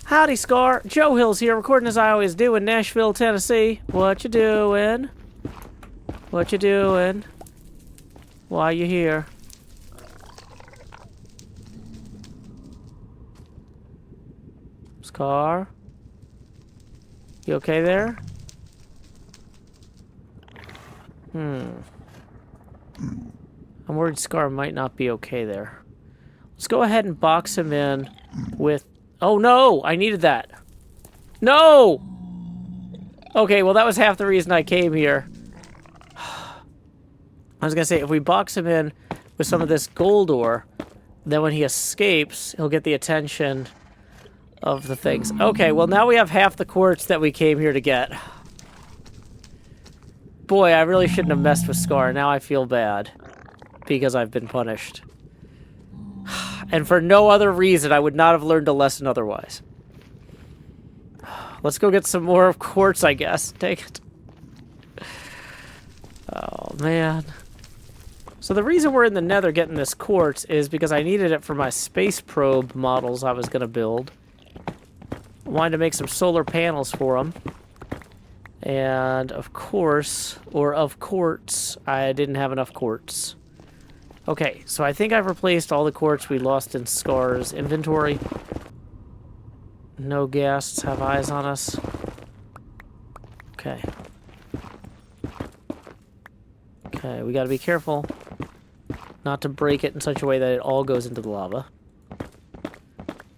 Howdy, Scar. Joe Hills here, recording as I always do in Nashville, Tennessee. What you doing? What you doing? Why you here? Scar? You okay there? I'm worried Scar might not be okay there. Let's go ahead and box him in with... Oh no! I needed that. No! Okay, well that was half the reason I came here. I was gonna say, if we box him in with some of this gold ore, then when he escapes, he'll get the attention of the things. Okay, well now we have half the quartz that we came here to get. Boy, I really shouldn't have messed with Scar. Now I feel bad. Because I've been punished. And for no other reason, I would not have learned a lesson otherwise. Let's go get some more quartz, I guess. Take it. Oh, man. So the reason we're in the nether getting this quartz is because I needed it for my space probe models I was going to build. I wanted to make some solar panels for them. And, of course, I didn't have enough quartz. Okay, so I think I've replaced all the quartz we lost in Scar's inventory. No guests have eyes on us. Okay. Okay, we gotta be careful not to break it in such a way that it all goes into the lava.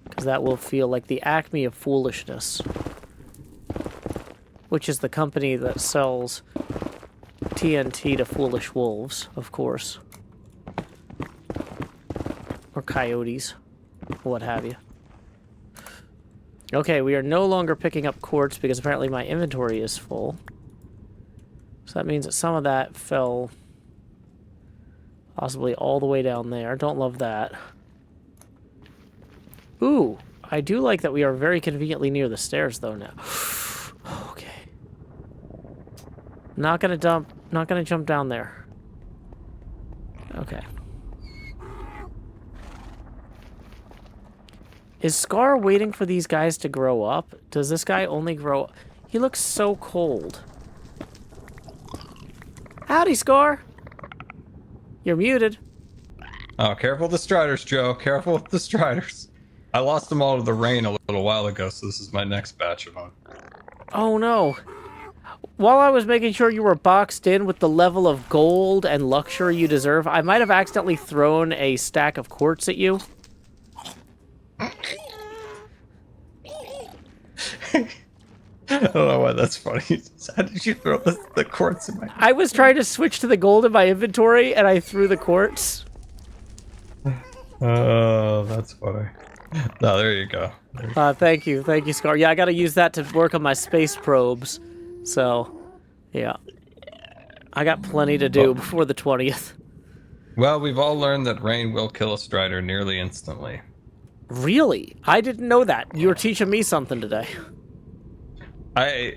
Because that will feel like the acme of foolishness. Which is the company that sells TNT to foolish wolves, of course. Or coyotes, or what have you. Okay, we are no longer picking up quartz because apparently my inventory is full. So that means that some of that fell possibly all the way down there. Don't love that. Ooh, I do like that we are very conveniently near the stairs though now. Okay. Not gonna jump down there. Okay. Is Scar waiting for these guys to grow up? Does this guy only grow up? He looks so cold. Howdy, Scar. You're muted. Oh, careful with the striders, Joe. Careful with the striders. I lost them all to the rain a little while ago, so this is my next batch of them. Oh, no. While I was making sure you were boxed in with the level of gold and luxury you deserve, I might have accidentally thrown a stack of quartz at you. I don't know why that's funny. How did you throw the quartz in my... I was trying to switch to the gold in my inventory, and I threw the quartz. Oh, that's funny. No, there you go. Thank you, Scar. Yeah, I gotta use that to work on my space probes. So, yeah. I got plenty to do before the 20th. Well, we've all learned that rain will kill a strider nearly instantly. Really? I didn't know that. You were teaching me something today. I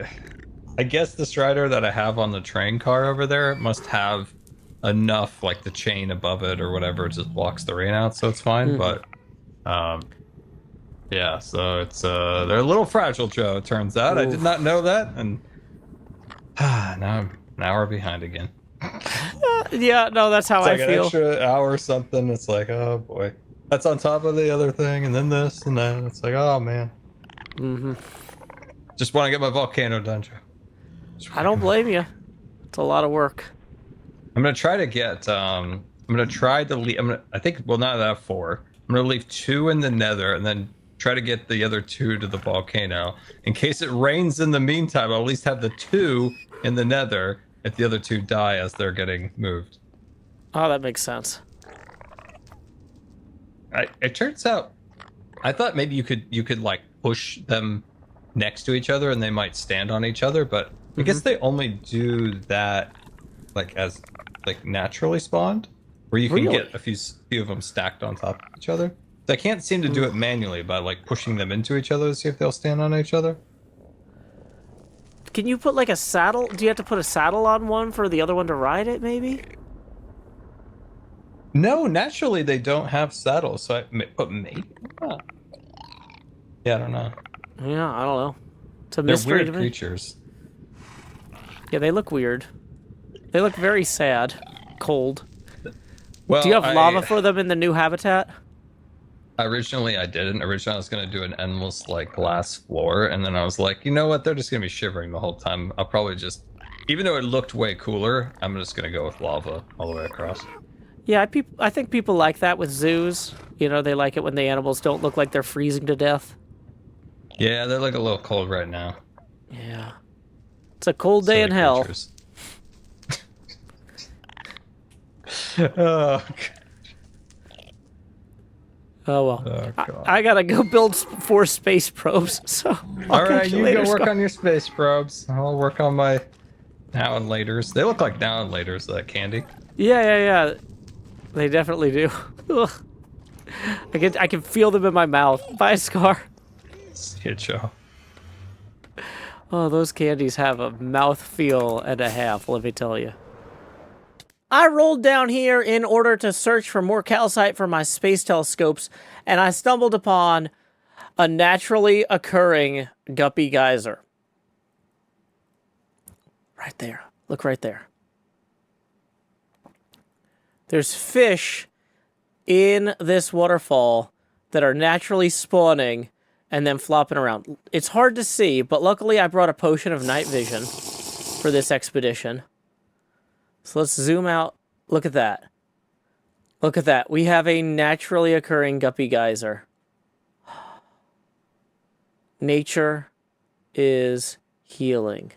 guess the strider that I have on the train car over there must have enough, like the chain above it or whatever, it just blocks the rain out, so it's fine. But yeah, so it's they're a little fragile, Joe, it turns out. Oof. I did not know that, and now we're behind again. Yeah, no, that's how I feel. An extra hour or something. It's like, oh boy, that's on top of the other thing, and then this and that. It's like, oh man. Just want to get my volcano done, Joe. I don't blame you. It's a lot of work. I'm gonna try to get. I'm gonna try to leave. I think. Well, not that 4. I'm gonna leave 2 in the nether, and then try to get the other 2 to the volcano. In case it rains in the meantime, I'll at least have the 2 in the nether if the other 2 die as they're getting moved. Oh, that makes sense. It turns out, I thought maybe you could like push them next to each other and they might stand on each other, but I guess they only do that like as like naturally spawned, where you can get a few of them stacked on top of each other. I can't seem to do it manually by like pushing them into each other to see if they'll stand on each other. Can you put like a saddle? Do you have to put a saddle on one for the other one to ride it, maybe? No, naturally they don't have saddles, so maybe. Yeah, I don't know. Yeah, I don't know. It's a They're mystery weird to me. creatures. Yeah, they look weird. They look very sad. Cold. Well, Do you have lava for them in the new habitat? Originally, I didn't. Originally, I was going to do an endless, like, glass floor. And then I was like, you know what? They're just going to be shivering the whole time. I'll probably just... Even though it looked way cooler, I'm just going to go with lava all the way across. Yeah, I think people like that with zoos. You know, they like it when the animals don't look like they're freezing to death. Yeah, they're, like, a little cold right now. Yeah. It's a cold day in hell. Creatures. Oh, Oh, well. oh God. I gotta go build 4 space probes, so... All right, you later, go work Scott. on your space probes. I'll work on my now and laters. They look like now and laters, that candy. Yeah. They definitely do. Ugh. I can feel them in my mouth. Bye, Scar. See ya, Joe. Oh, those candies have a mouth feel and a half, let me tell you. I rolled down here in order to search for more calcite for my space telescopes, and I stumbled upon a naturally occurring Guppy geyser. Right there. Look right there. There's fish in this waterfall that are naturally spawning and then flopping around. It's hard to see, but luckily I brought a potion of night vision for this expedition. So let's zoom out. Look at that. Look at that. We have a naturally occurring Guppy geyser. Nature is healing.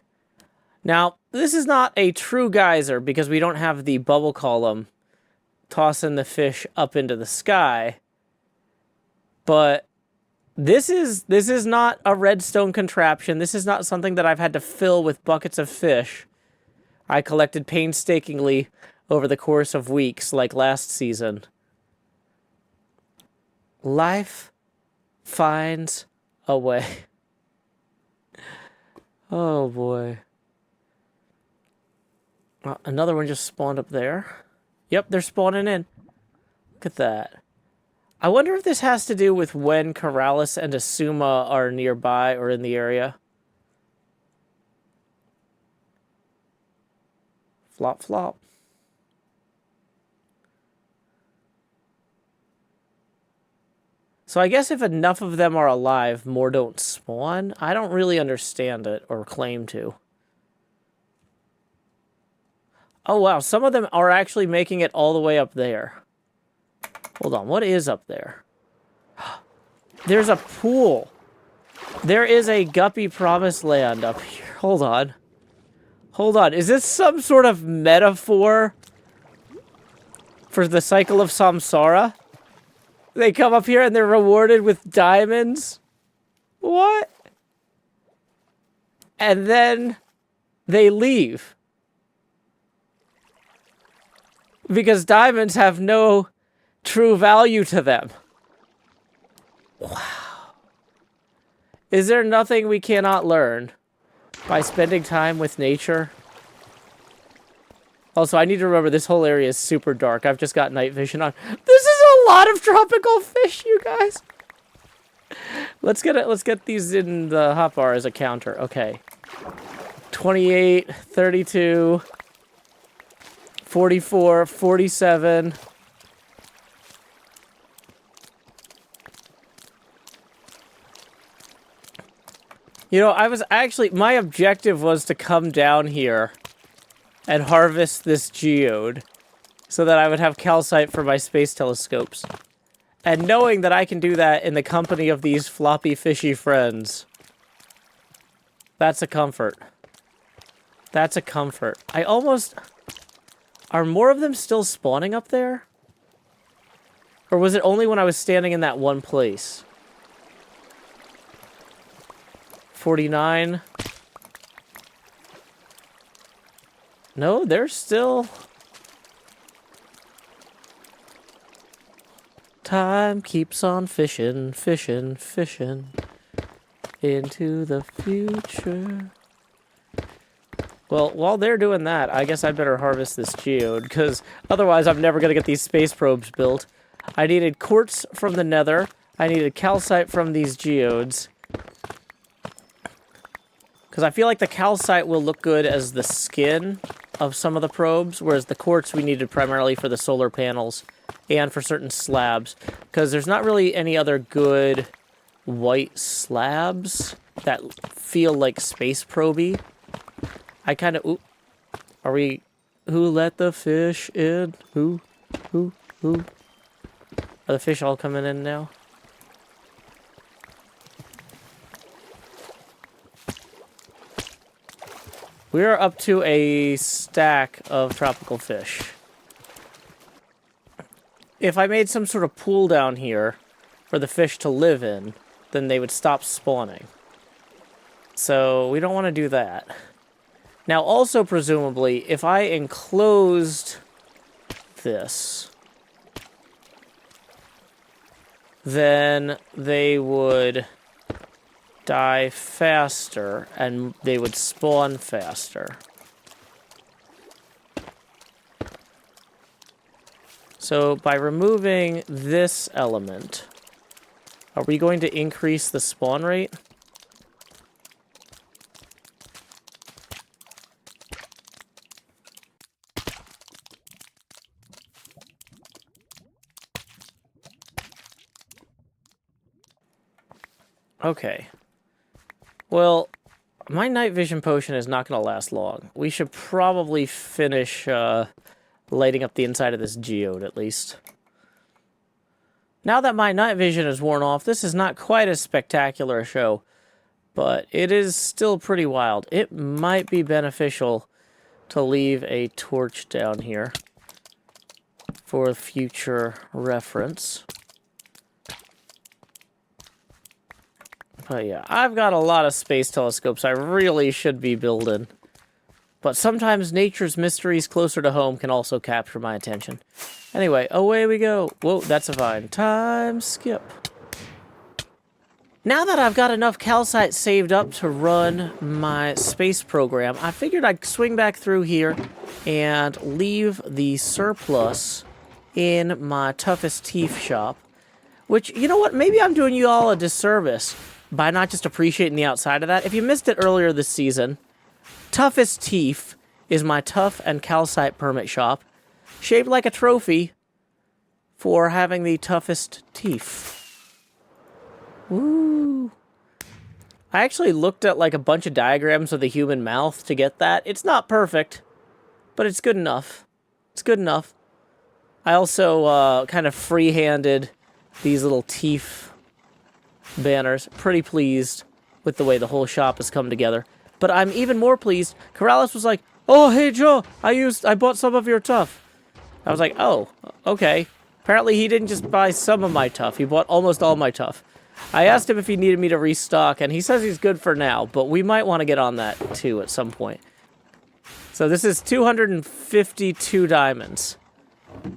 Now, this is not a true geyser because we don't have the bubble column tossing the fish up into the sky. But this is not a redstone contraption. This is not something that I've had to fill with buckets of fish. I collected painstakingly over the course of weeks, like last season. Life finds a way. Oh boy. Another one just spawned up there. Yep, they're spawning in. Look at that. I wonder if this has to do with when Keralis and Asuma are nearby or in the area. Flop, flop. So I guess if enough of them are alive, more don't spawn. I don't really understand it or claim to. Oh, wow. Some of them are actually making it all the way up there. Hold on. What is up there? There's a pool. There is a Guppy promised land up here. Hold on. Hold on. Is this some sort of metaphor for the cycle of samsara? They come up here and they're rewarded with diamonds? What? And then they leave. Because diamonds have no true value to them. Wow. Is there nothing we cannot learn by spending time with nature? Also, I need to remember this whole area is super dark. I've just got night vision on. This is a lot of tropical fish, you guys. Let's get these in the hotbar as a counter. Okay. 28, 32, 44, 47. You know, my objective was to come down here and harvest this geode so that I would have calcite for my space telescopes. And knowing that I can do that in the company of these floppy, fishy friends, that's a comfort. That's a comfort. Are more of them still spawning up there? Or was it only when I was standing in that one place? 49. No, they're still... Time keeps on fishing, fishing, fishing into the future. Well, while they're doing that, I guess I better harvest this geode, because otherwise I'm never going to get these space probes built. I needed quartz from the nether. I needed calcite from these geodes. Because I feel like the calcite will look good as the skin of some of the probes, whereas the quartz we needed primarily for the solar panels and for certain slabs. Because there's not really any other good white slabs that feel like space probey. I kind of... Are we... Who let the fish in? Who? Are the fish all coming in now? We are up to a stack of tropical fish. If I made some sort of pool down here for the fish to live in, then they would stop spawning. So we don't want to do that. Now also presumably, if I enclosed this, then they would die faster, and they would spawn faster. So by removing this element, are we going to increase the spawn rate? Okay. Well, my night vision potion is not going to last long. We should probably finish lighting up the inside of this geode, at least. Now that my night vision is worn off, this is not quite as spectacular a show, but it is still pretty wild. It might be beneficial to leave a torch down here for future reference. But yeah, I've got a lot of space telescopes I really should be building. But sometimes nature's mysteries closer to home can also capture my attention. Anyway, away we go. Whoa, that's a vine. Time skip. Now that I've got enough calcite saved up to run my space program, I figured I'd swing back through here and leave the surplus in my toughest teeth shop. Which, you know what, maybe I'm doing you all a disservice by not just appreciating the outside of that. If you missed it earlier this season, Toughest Teeth is my tuff and calcite permit shop, shaped like a trophy for having the toughest teeth. Woo! I actually looked at like a bunch of diagrams of the human mouth to get that. It's not perfect, but it's good enough. It's good enough. I also kind of free-handed these little teeth banners. Pretty pleased with the way the whole shop has come together. But I'm even more pleased. Keralis was like, "Oh, hey Joe, I bought some of your tuff." I was like, "Oh, okay." Apparently he didn't just buy some of my tuff. He bought almost all my tuff. I asked him if he needed me to restock, and he says he's good for now, but we might want to get on that too at some point. So this is 252 diamonds.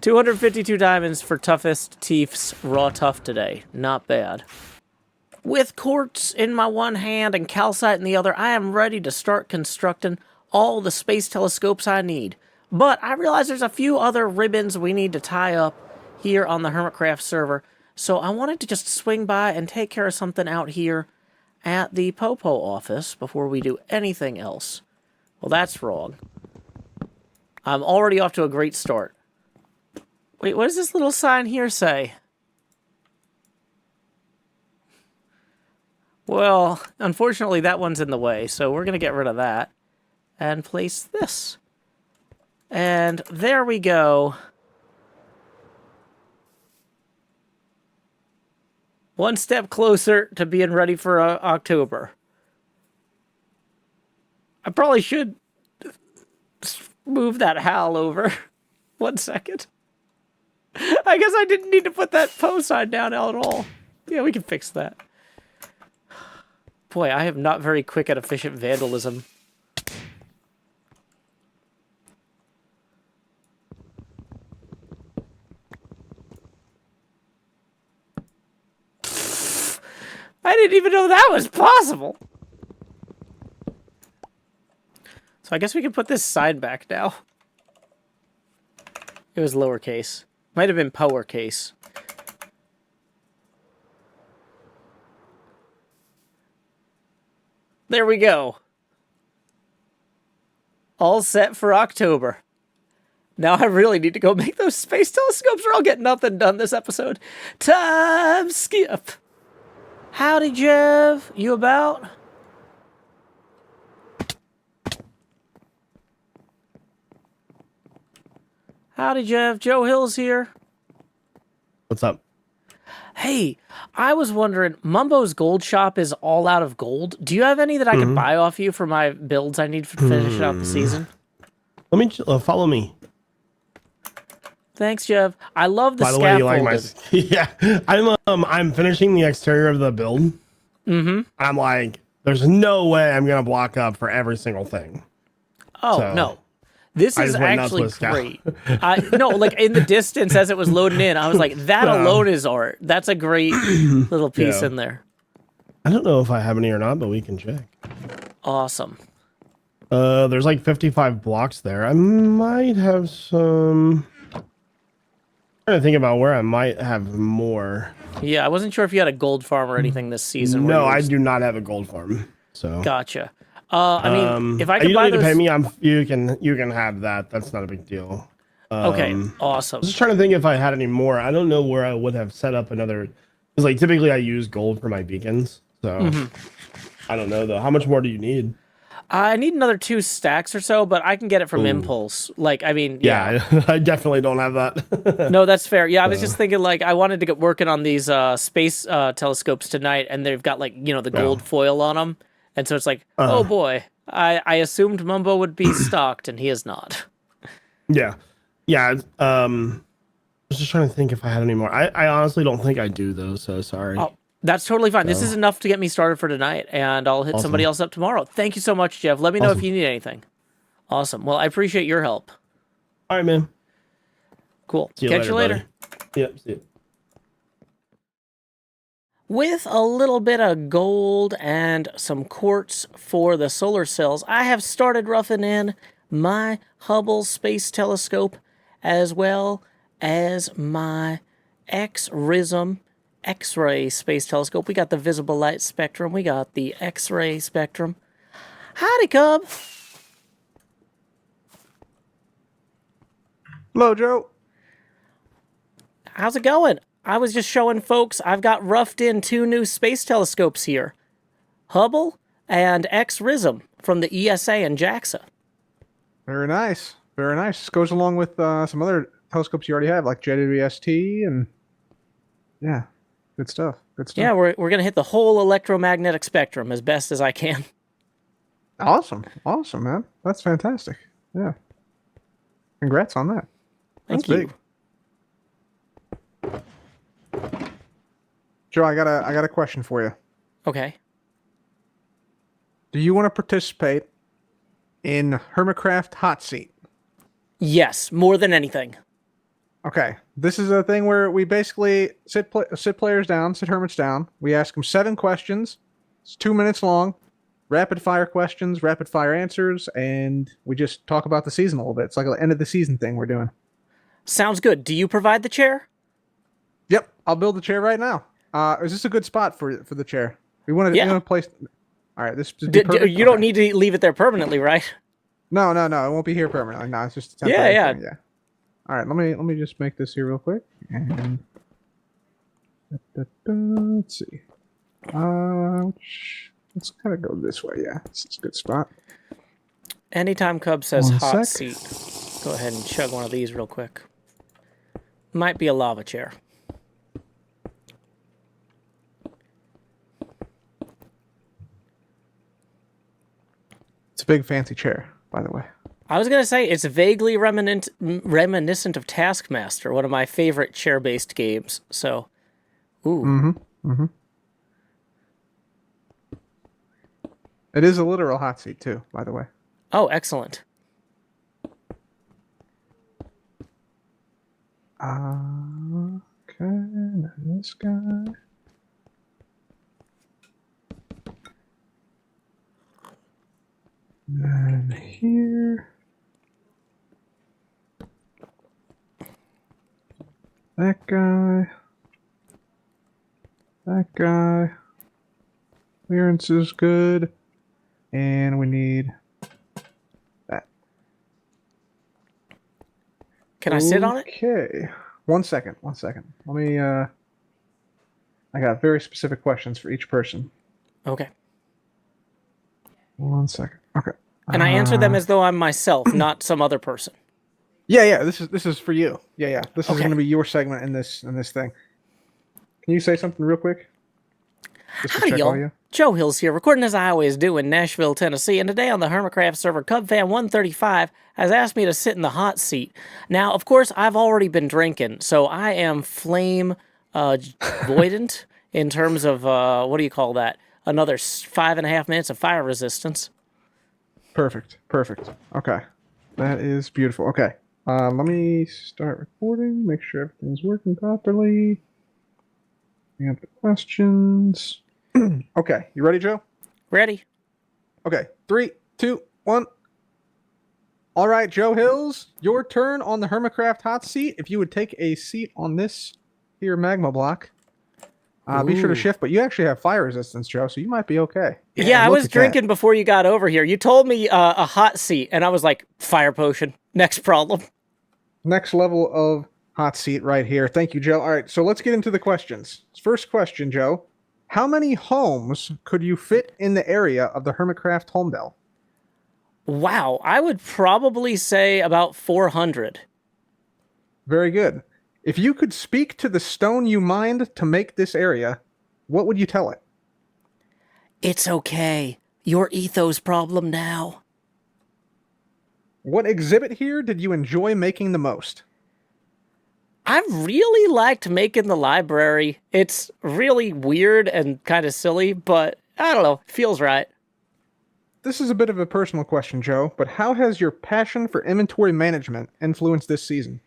252 diamonds for Toughest Teeth's raw tuff today. Not bad. With quartz in my one hand and calcite in the other, I am ready to start constructing all the space telescopes I need. But I realize there's a few other ribbons we need to tie up here on the HermitCraft server, so I wanted to just swing by and take care of something out here at the Popo office before we do anything else. Well, that's wrong. I'm already off to a great start. Wait, what does this little sign here say? Well, unfortunately that one's in the way, so we're going to get rid of that and place this. And there we go. One step closer to being ready for October. I probably should move that Hal over. 1 second. I guess I didn't need to put that post sign down at all. Yeah, we can fix that. Boy, I am not very quick at efficient vandalism. I didn't even know that was possible. So I guess we can put this sign back now. It was lowercase. Might have been powercase. There we go. All set for October. Now I really need to go make those space telescopes or I'll get nothing done this episode. Time skip. Howdy, Jev. You about? Howdy, Jev. Joe Hills here. What's up? Hey, I was wondering, Mumbo's gold shop is all out of gold. Do you have any that I could buy off you for my builds I need to finish out the season? Let me follow me. Thanks, Jev. I love the By the way, you scaffolding. like my? Yeah, I'm finishing the exterior of the build. I'm like, there's no way I'm gonna block up for every single thing. Oh, So, no. This I is just went nuts actually with scout. great. No, like in the distance as it was loading in, I was like, that alone is art. That's a great little piece Yeah. in there. I don't know if I have any or not, but we can check. Awesome. There's like 55 blocks there. I might have some. I'm trying to think about where I might have more. Yeah, I wasn't sure if you had a gold farm or anything this season. No, I do not have a gold farm. So Gotcha. I mean, if I you could don't buy need those... to pay me. You can have that. That's not a big deal. Okay, I awesome. was just trying to think if I had any more. I don't know where I would have set up another. Because like typically I use gold for my beacons. So I don't know though. How much more do you need? I need another 2 stacks or so, but I can get it from Impulse. Like, I mean, yeah. Yeah, I definitely don't have that. No, that's fair. Yeah, I was just thinking, like, I wanted to get working on these space telescopes tonight, and they've got, like, you know, the gold foil on them. And so it's like, oh boy, I assumed Mumbo would be stocked, and he is not. Yeah. I was just trying to think if I had any more. I honestly don't think I do though. So sorry. Oh, that's totally fine. This is enough to get me started for tonight, and I'll hit somebody else up tomorrow. Thank you so much, Jeff. Let me know if you need anything. Awesome. Well, I appreciate your help. All right, man. Cool. See you Catch you later. buddy. Yep. See you. With a little bit of gold and some quartz for the solar cells, I have started roughing in my Hubble Space Telescope as well as my X-Rism X-ray Space Telescope. We got the visible light spectrum. We got the X-ray spectrum. Howdy, Cub. Hello, Joe. How's it going? I was just showing folks I've got roughed in 2 new space telescopes here. Hubble and X-Rism from the ESA and JAXA. Very nice. Very nice. This goes along with some other telescopes you already have, like JWST and yeah, good stuff. Good stuff. Yeah, we're going to hit the whole electromagnetic spectrum as best as I can. Awesome. Awesome, man. That's fantastic. Yeah. Congrats on that. That's Thank you. big. Joe, I got a question for you. Okay. Do you want to participate in HermitCraft Hot Seat? Yes, more than anything. Okay, this is a thing where we basically sit players down, sit hermits down. We ask them 7 questions. It's 2 minutes long. Rapid fire questions, rapid fire answers, and we just talk about the season a little bit. It's like an end of the season thing we're doing. Sounds good. Do you provide the chair? Yep, I'll build the chair right now. Is this a good spot for the chair? We want to place. All right, this would be perfect. You don't need to leave it there permanently, right? No, it won't be here permanently. No, it's just a temporary thing. Yeah. All right, let me just make this here real quick. And let's see. Let's kind of go this way. Yeah, this is a good spot. Anytime Cub says 1 hot sec. seat, go ahead and chug one of these real quick. Might be a lava chair. It's a big fancy chair, by the way. I was going to say, it's vaguely reminiscent of Taskmaster, one of my favorite chair-based games. So, ooh. It is a literal hot seat, too, by the way. Oh, excellent. Okay, now this guy. And here. That guy. That guy. Clearance is good. And we need that. Can I sit on it? Okay. 1 second. 1 second. Let me. I got very specific questions for each person. Okay. 1 second. Okay. And I answer them as though I'm myself, not some other person. Yeah. This is for you. Yeah. This is Okay. going to be your segment in this thing. Can you say something real quick? Just to Howdy, check all y'all. you. Joe Hills here, recording as I always do in Nashville, Tennessee, and today on the HermitCraft server, CubFan135 has asked me to sit in the hot seat. Now, of course, I've already been drinking, so I am flame voidant in terms of, what do you call that? Another 5.5 minutes of fire resistance. Perfect. Okay. That is beautiful. Okay. Let me start recording, make sure everything's working properly. We have the questions. Okay. You ready, Joe? Ready? Okay. 3, 2, 1. All right, Joe Hills, your turn on the HermitCraft hot seat. If you would take a seat on this here magma block. Be sure to shift, but you actually have fire resistance, Joe, so you might be okay. Yeah, I look was at drinking before you got over here. You told me a hot seat, and I was like, fire potion. Next problem. that. Next level of hot seat right here. Thank you, Joe. All right, so let's get into the questions. First question, Joe. How many homes could you fit in the area of the HermitCraft home bell? Wow, I would probably say about 400. Very good. If you could speak to the stone you mined to make this area, what would you tell it? It's okay. Your ethos problem now. What exhibit here did you enjoy making the most? I really liked making the library. It's really weird and kind of silly, but I don't know, it feels right. This is a bit of a personal question, Joe, but how has your passion for inventory management influenced this season?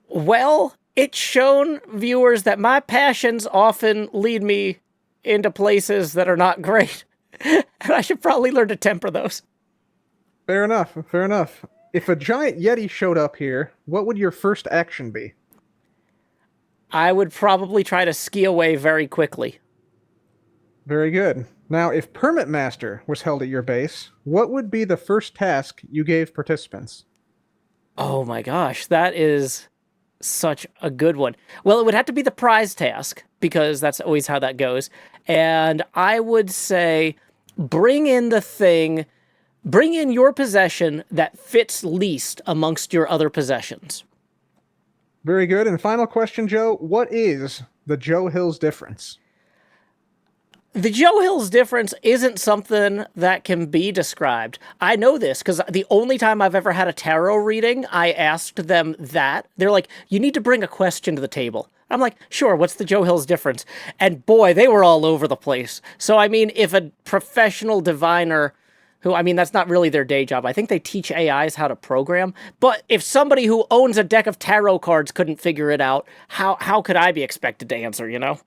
Well, it's shown viewers that my passions often lead me into places that are not great. And I should probably learn to temper those. Fair enough. If a giant Yeti showed up here, what would your first action be? I would probably try to ski away very quickly. Very good. Now, if Permit Master was held at your base, what would be the first task you gave participants? Oh my gosh, that is such a good one. Well, it would have to be the prize task, because that's always how that goes. And I would say, bring in your possession that fits least amongst your other possessions. Very good. And final question, Joe. What is the Joe Hills difference? The Joe Hills difference isn't something that can be described. I know this because the only time I've ever had a tarot reading, I asked them that. They're like, you need to bring a question to the table. I'm like, sure, what's the Joe Hills difference? And boy, they were all over the place. So, I mean, if a professional diviner who, I mean, that's not really their day job. I think they teach AIs how to program. But if somebody who owns a deck of tarot cards couldn't figure it out, how could I be expected to answer, you know?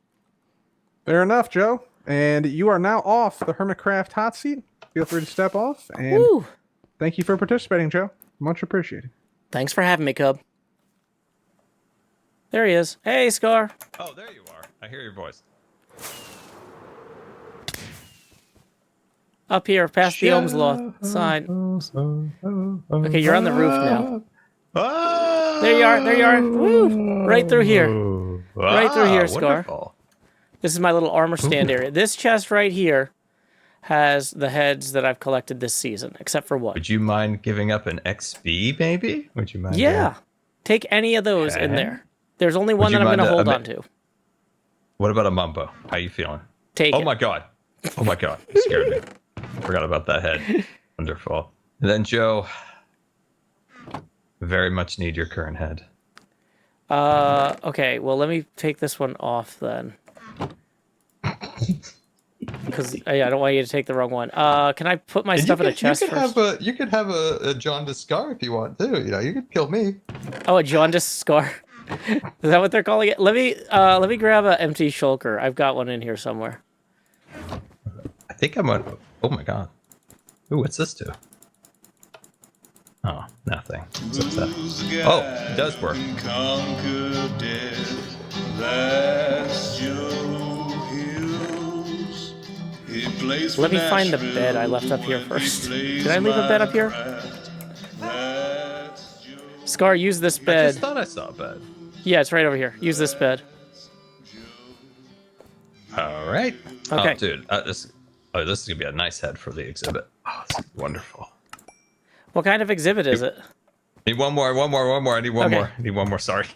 Fair enough, Joe. And you are now off the HermitCraft hot seat. Feel free to step off. And Woo. Thank you for participating, Joe. Much appreciated. Thanks for having me, Cub. There he is. Hey, Scar. Oh, there you are. I hear your voice. Up here, past the Ohm's Law sign. Okay, you're on the roof now. Ah! There you are. Woo! Right through here. Right through here, Scar. Wonderful. This is my little armor stand area. This chest right here has the heads that I've collected this season, except for one. Would you mind giving up an XP, maybe? Would you mind? Yeah. Take any of those in there. There's only one you that I'm going to mind hold on to. What about a Mumbo? How you feeling? Take it. Oh my god. You scared me. Forgot about that head. Wonderful. And then Joe, very much need your current head. Okay, well, let me take this one off then. Because I don't want you to take the wrong one. Can I put my stuff in a chest first? You could have a jaundice scar if you want too. You know, you could kill me. Oh, a jaundice scar. Is that what they're calling it? Let me grab an empty shulker. I've got one in here somewhere. I think I'm on. Oh my god. Ooh, what's this do? Oh, nothing. What's that? Oh, it does work. Let me find the bed I left up here first. Did I leave a bed up here? Scar, use this I bed. just thought I saw a bed. Yeah, it's right over here. Use this bed. All right. Okay. Oh, dude, this is gonna be a nice head for the exhibit. Oh, this is wonderful. What kind of exhibit is it? Need one more. I need one Okay. more. I need one more. Sorry.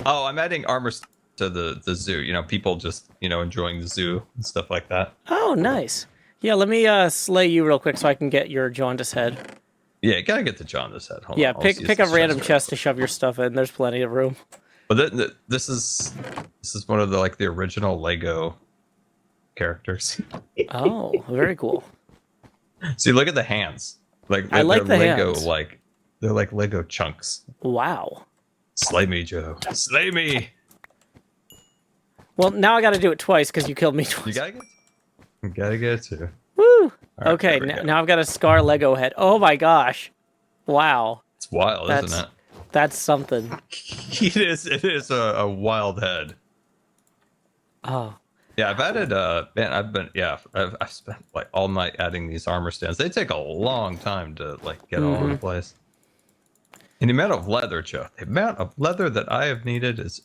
Oh, I'm adding armor to the zoo. You know, people just enjoying the zoo and stuff like that. Oh, nice. Yeah, let me slay you real quick so I can get your jaundice head. Yeah, you gotta get the jaundice head. Hold Yeah, on, I'll just use pick a this random chest chest to shove your stuff in. There's plenty of room. But this is one of the the original Lego characters. Oh, very cool. See, look at the hands. I like the Lego, hands. They're like Lego chunks. Wow. Slay me, Joe. Slay me. Well, now I got to do it twice because you killed me twice. You gotta get it too. Woo! All right, Okay, there we go. now I've got a Scar Lego head. Oh my gosh. Wow. It's wild, isn't it? That's something. It is a wild head. Oh. Yeah, I've added I've spent all night adding these armor stands. They take a long time to get all over the place. And the amount of leather, Joe, the amount of leather that I have needed is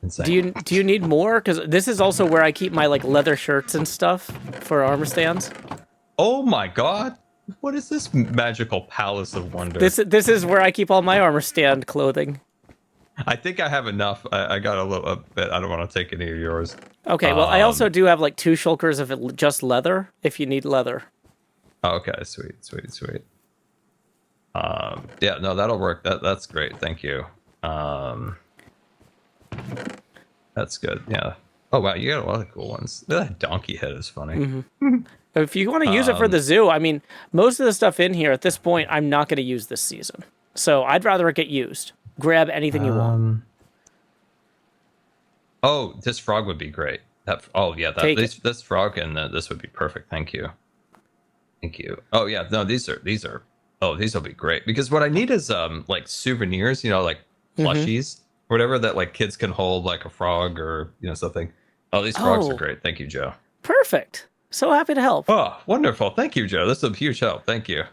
insane. Do you need more? Because this is also where I keep my leather shirts and stuff for armor stands. Oh my god. What is this magical palace of wonder? This is where I keep all my armor stand clothing. I think I have enough. I got a bit. I don't want to take any of yours. Okay, well, I also do have 2 shulkers of just leather, if you need leather. Oh, okay, sweet. Yeah, no, that'll work. That's great. Thank you. That's good. Yeah. Oh wow, you got a lot of cool ones. That donkey head is funny. If you want to use it for the zoo, I mean, most of the stuff in here at this point, I'm not going to use this season. So I'd rather it get used. Grab anything you want. Oh, this frog would be great. This frog and this would be perfect. Thank you. Oh yeah, no, these will be great because what I need is souvenirs, plushies, or whatever that kids can hold, like a frog or something. Oh, these frogs are great. Thank you, Joe. Perfect. So happy to help. Oh, wonderful. Thank you, Joe. This is a huge help. Thank you.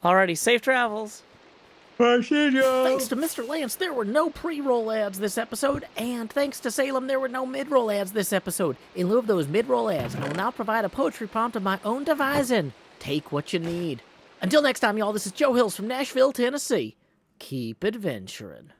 Alrighty, safe travels. Bye, Joe. Thanks to Mr. Lance, there were no pre-roll ads this episode, and thanks to Salem, there were no mid-roll ads this episode. In lieu of those mid-roll ads, I will now provide a poetry prompt of my own devising. Take what you need. Until next time, y'all, this is Joe Hills from Nashville, Tennessee. Keep adventuring.